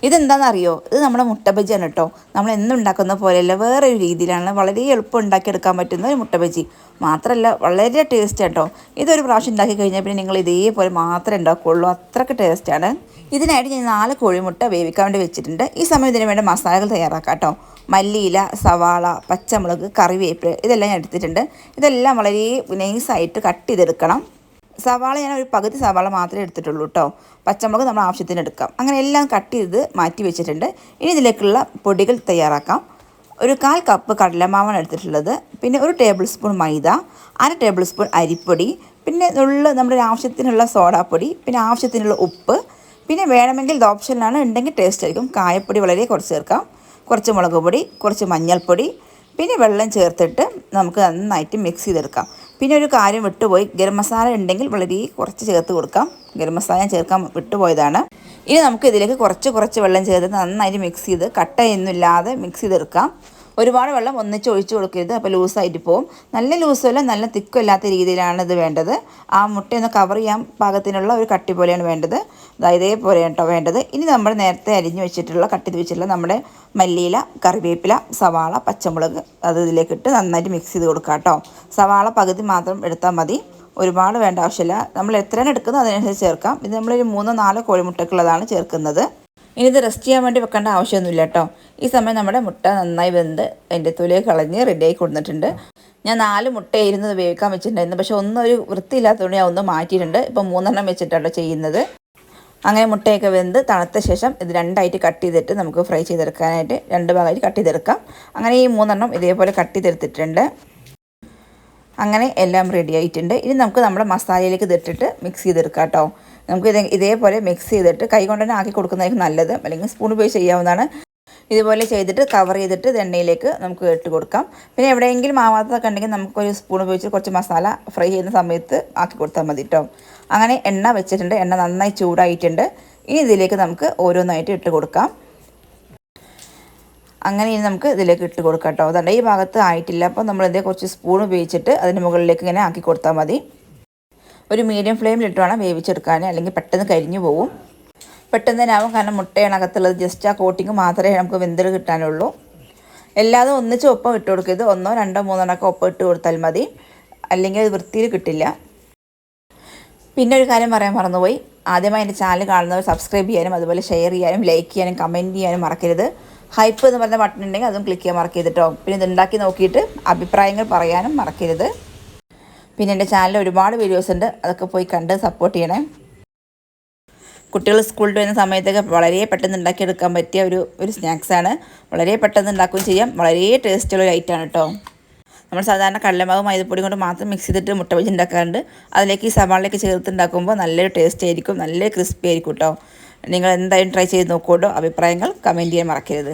ഇതെന്താണെന്നറിയോ? ഇത് നമ്മുടെ മുട്ട ബജിയാണ് കേട്ടോ. നമ്മൾ എന്നും ഉണ്ടാക്കുന്ന പോലെയല്ല, വേറൊരു രീതിയിലാണ് വളരെ എളുപ്പം ഉണ്ടാക്കിയെടുക്കാൻ പറ്റുന്ന ഒരു മുട്ട ബജി. മാത്രമല്ല വളരെ ടേസ്റ്റ് കേട്ടോ. ഇതൊരു പ്രാവശ്യം ഉണ്ടാക്കി കഴിഞ്ഞാൽ പിന്നെ നിങ്ങൾ ഇതേപോലെ മാത്രമേ ഉണ്ടാക്കുകയുള്ളൂ, അത്രയ്ക്ക് ടേസ്റ്റാണ്. ഇതിനായിട്ട് ഞാൻ 4 കോഴിമുട്ട വേവിക്കാൻ വേണ്ടി വെച്ചിട്ടുണ്ട്. ഈ സമയം ഇതിന് വേണ്ട മസാലകൾ തയ്യാറാക്കാം കേട്ടോ. മല്ലിയില, സവാള, പച്ചമുളക്, കറിവേപ്പില ഇതെല്ലാം ഞാൻ എടുത്തിട്ടുണ്ട്. ഇതെല്ലാം വളരെ നൈസായിട്ട് കട്ട് ചെയ്തെടുക്കണം. സവാള ഞാൻ ഒരു പകുതി സവാള മാത്രമേ എടുത്തിട്ടുള്ളൂ കേട്ടോ. പച്ചമുളക് നമ്മൾ ആവശ്യത്തിന് എടുക്കാം. അങ്ങനെ എല്ലാം കട്ട് ചെയ്ത് മാറ്റി വെച്ചിട്ടുണ്ട്. ഇനി ഇതിലേക്കുള്ള പൊടികൾ തയ്യാറാക്കാം. ഒരു 1/4 കപ്പ് കടലമാവാണ് എടുത്തിട്ടുള്ളത്. പിന്നെ 1 ടേബിൾ സ്പൂൺ മൈദ, 1/2 ടേബിൾ സ്പൂൺ അരിപ്പൊടി, പിന്നെ നമ്മുടെ ആവശ്യത്തിനുള്ള സോഡാപ്പൊടി, പിന്നെ ആവശ്യത്തിനുള്ള ഉപ്പ്, പിന്നെ വേണമെങ്കിൽ ഇത് ഓപ്ഷനിലാണ്, ഉണ്ടെങ്കിൽ ടേസ്റ്റ് ആയിരിക്കും. കായപ്പൊടി വളരെ കുറച്ച് ചേർക്കാം, കുറച്ച് മുളക് പൊടി, കുറച്ച് മഞ്ഞൾപ്പൊടി, പിന്നെ വെള്ളം ചേർത്തിട്ട് നമുക്ക് നന്നായിട്ട് മിക്സ് ചെയ്തെടുക്കാം. പിന്നെ ഒരു കാര്യം വിട്ടുപോയി, ഗരം മസാല ഉണ്ടെങ്കിൽ വളരെ കുറച്ച് ചേർത്ത് കൊടുക്കാം. ഗരം മസാല ചേർക്കാൻ വിട്ടുപോയതാണ്. ഇനി നമുക്ക് ഇതിലേക്ക് കുറച്ച് വെള്ളം ചേർത്ത് നന്നായിട്ട് മിക്സ് ചെയ്ത് കട്ടയൊന്നുമില്ലാതെ മിക്സ് ചെയ്തെടുക്കാം. ഒരുപാട് വെള്ളം ഒന്നിച്ച് ഒഴിച്ച് കൊടുക്കരുത്, അപ്പോൾ ലൂസായിട്ട് പോകും. നല്ല ലൂസുമല്ല നല്ല തിക്കും ഇല്ലാത്ത രീതിയിലാണ് ഇത് വേണ്ടത്. ആ മുട്ടയൊന്ന് കവർ ചെയ്യാൻ പാകത്തിനുള്ള ഒരു കട്ടി പോലെയാണ് വേണ്ടത്. ഇതേപോലെയാണ് കേട്ടോ വേണ്ടത്. ഇനി നമ്മൾ നേരത്തെ അരിഞ്ഞു വെച്ചിട്ടുള്ള കട്ട് ചെയ്ത് വെച്ചിട്ടുള്ള നമ്മുടെ മല്ലിയില, കറിവേപ്പില, സവാള, പച്ചമുളക് അത് ഇതിലേക്കിട്ട് നന്നായിട്ട് മിക്സ് ചെയ്ത് കൊടുക്കാം കേട്ടോ. സവാള പകുതി മാത്രം എടുത്താൽ മതി, ഒരുപാട് വേണ്ട ആവശ്യമില്ല. നമ്മൾ എത്രയാണ് എടുക്കുന്നത് അതിനനുസരിച്ച് ചേർക്കാം. ഇത് നമ്മളൊരു 3-4 കോഴിമുട്ടക്കുള്ളതാണ് ചേർക്കുന്നത്. ഇനി ഇത് റെസ്റ്റ് ചെയ്യാൻ വേണ്ടി വെക്കേണ്ട ആവശ്യമൊന്നുമില്ല കേട്ടോ. ഈ സമയം നമ്മുടെ മുട്ട നന്നായി വെന്ത് അതിൻ്റെ തൊലിയൊക്കെ കളഞ്ഞ് റെഡിയായി കൊടുത്തിട്ടുണ്ട്. ഞാൻ 4 മുട്ടയായിരുന്നു വേവിക്കാൻ വെച്ചിട്ടുണ്ടായിരുന്നു. പക്ഷേ ഒരു വൃത്തിയില്ലാത്തതുകൊണ്ട് ഞാൻ ഒന്ന് മാറ്റിയിട്ടുണ്ട്. ഇപ്പം 3 വെച്ചിട്ടാണ് ചെയ്യുന്നത്. അങ്ങനെ മുട്ടയൊക്കെ വെന്ത് തണുത്ത ശേഷം ഇത് 2ആയിട്ട് കട്ട് ചെയ്തിട്ട് നമുക്ക് ഫ്രൈ ചെയ്തെടുക്കാനായിട്ട് 2 ഭാഗമായിട്ട് കട്ട് ചെയ്തെടുക്കാം. അങ്ങനെ ഈ 3 ഇതേപോലെ കട്ട് ചെയ്തെടുത്തിട്ടുണ്ട്. അങ്ങനെ എല്ലാം റെഡി ആയിട്ടുണ്ട്. ഇനി നമുക്ക് നമ്മുടെ മസാലയിലേക്ക് ഇതിട്ടിട്ട് മിക്സ് ചെയ്തെടുക്കാം കേട്ടോ. നമുക്ക് ഇതേപോലെ മിക്സ് ചെയ്തിട്ട് കൈ കൊണ്ട് തന്നെ ആക്കി കൊടുക്കുന്നതായിരിക്കും നല്ലത്, അല്ലെങ്കിൽ സ്പൂൺ ഉപയോഗിച്ച് ചെയ്യാവുന്നതാണ്. ഇതുപോലെ ചെയ്തിട്ട് കവർ ചെയ്തിട്ട് എണ്ണയിലേക്ക് നമുക്ക് ഇട്ട് കൊടുക്കാം. പിന്നെ എവിടെയെങ്കിലും ആവാത്തതൊക്കെ ഉണ്ടെങ്കിൽ നമുക്കൊരു സ്പൂൺ ഉപയോഗിച്ച് കുറച്ച് മസാല ഫ്രൈ ചെയ്യുന്ന സമയത്ത് ആക്കി കൊടുത്താൽ മതി കേട്ടോ. അങ്ങനെ എണ്ണ വെച്ചിട്ടുണ്ട്, എണ്ണ നന്നായി ചൂടായിട്ടുണ്ട്. ഇനി ഇതിലേക്ക് നമുക്ക് ഓരോന്നായിട്ട് ഇട്ട് കൊടുക്കാം. അങ്ങനെ ഇനി നമുക്ക് ഇതിലേക്ക് ഇട്ട് കൊടുക്കാം കേട്ടോ. അതുകൊണ്ട് ഈ ഭാഗത്ത് ആയിട്ടില്ല, അപ്പോൾ നമ്മളിതേ കുറച്ച് സ്പൂൺ ഉപയോഗിച്ചിട്ട് അതിന് മുകളിലേക്ക് ഇങ്ങനെ ആക്കി കൊടുത്താൽ മതി. ഒരു മീഡിയം ഫ്ലെയിമിലിട്ട് വേണം വേവിച്ചെടുക്കാൻ, അല്ലെങ്കിൽ പെട്ടെന്ന് കരിഞ്ഞു പോകും. പെട്ടെന്ന് തന്നെ ആവും, കാരണം മുട്ടയാണ് അകത്തുള്ളത്. ജസ്റ്റ് ആ കോട്ടിങ് മാത്രമേ നമുക്ക് വെന്തിൽ കിട്ടാനുള്ളൂ. എല്ലാതും ഒന്നിച്ച് ഒപ്പം ഇട്ട് കൊടുക്കരുത്, 1, 2, 3 ഒപ്പം ഇട്ട് കൊടുത്താൽ മതി, അല്ലെങ്കിൽ അത് വൃത്തിയിൽ കിട്ടില്ല. പിന്നെ ഒരു കാര്യം പറയാൻ മറന്നുപോയി, ആദ്യമായി എൻ്റെ ചാനൽ കാണുന്നവർ സബ്സ്ക്രൈബ് ചെയ്യാനും അതുപോലെ ഷെയർ ചെയ്യാനും ലൈക്ക് ചെയ്യാനും കമൻറ്റ് ചെയ്യാനും മറക്കരുത്. ഹൈപ്പ് എന്ന് പറഞ്ഞ ബട്ടൺ ഉണ്ടെങ്കിൽ അതും ക്ലിക്ക് ചെയ്യാൻ മറക്കരുത് കേട്ടോ. പിന്നെ ഇത് ഉണ്ടാക്കി നോക്കിയിട്ട് അഭിപ്രായങ്ങൾ പറയാനും മറക്കരുത്. പിന്നെ എൻ്റെ ചാനലിൽ ഒരുപാട് വീഡിയോസ് ഉണ്ട്, അതൊക്കെ പോയി കണ്ട് സപ്പോർട്ട് ചെയ്യണേ. കുട്ടികൾ സ്കൂളിൽ വരുന്ന സമയത്തൊക്കെ വളരെ പെട്ടെന്ന് ഉണ്ടാക്കിയെടുക്കാൻ പറ്റിയ ഒരു സ്നാക്സാണ്. വളരെ പെട്ടെന്ന് ഉണ്ടാക്കുകയും ചെയ്യാം, വളരെ ടേസ്റ്റുള്ള ഒരു ഐറ്റമാണ് കേട്ടോ. നമ്മൾ സാധാരണ കടലമാവ് മൈദപ്പൊടി കൊണ്ട് മാത്രം മിക്സ് ചെയ്തിട്ട് മുട്ട ബജി ഉണ്ടാക്കാറുണ്ട്. അതിലേക്ക് ഈ സവാളയൊക്കെ ചേർത്ത് ഉണ്ടാക്കുമ്പോൾ നല്ലൊരു ടേസ്റ്റ് ആയിരിക്കും, നല്ലൊരു ക്രിസ്പി ആയിരിക്കും കേട്ടോ. നിങ്ങൾ എന്തായാലും ട്രൈ ചെയ്ത് നോക്കൂട്ടോ. അഭിപ്രായങ്ങൾ കമൻറ്റ് ചെയ്യാൻ മറക്കരുത്.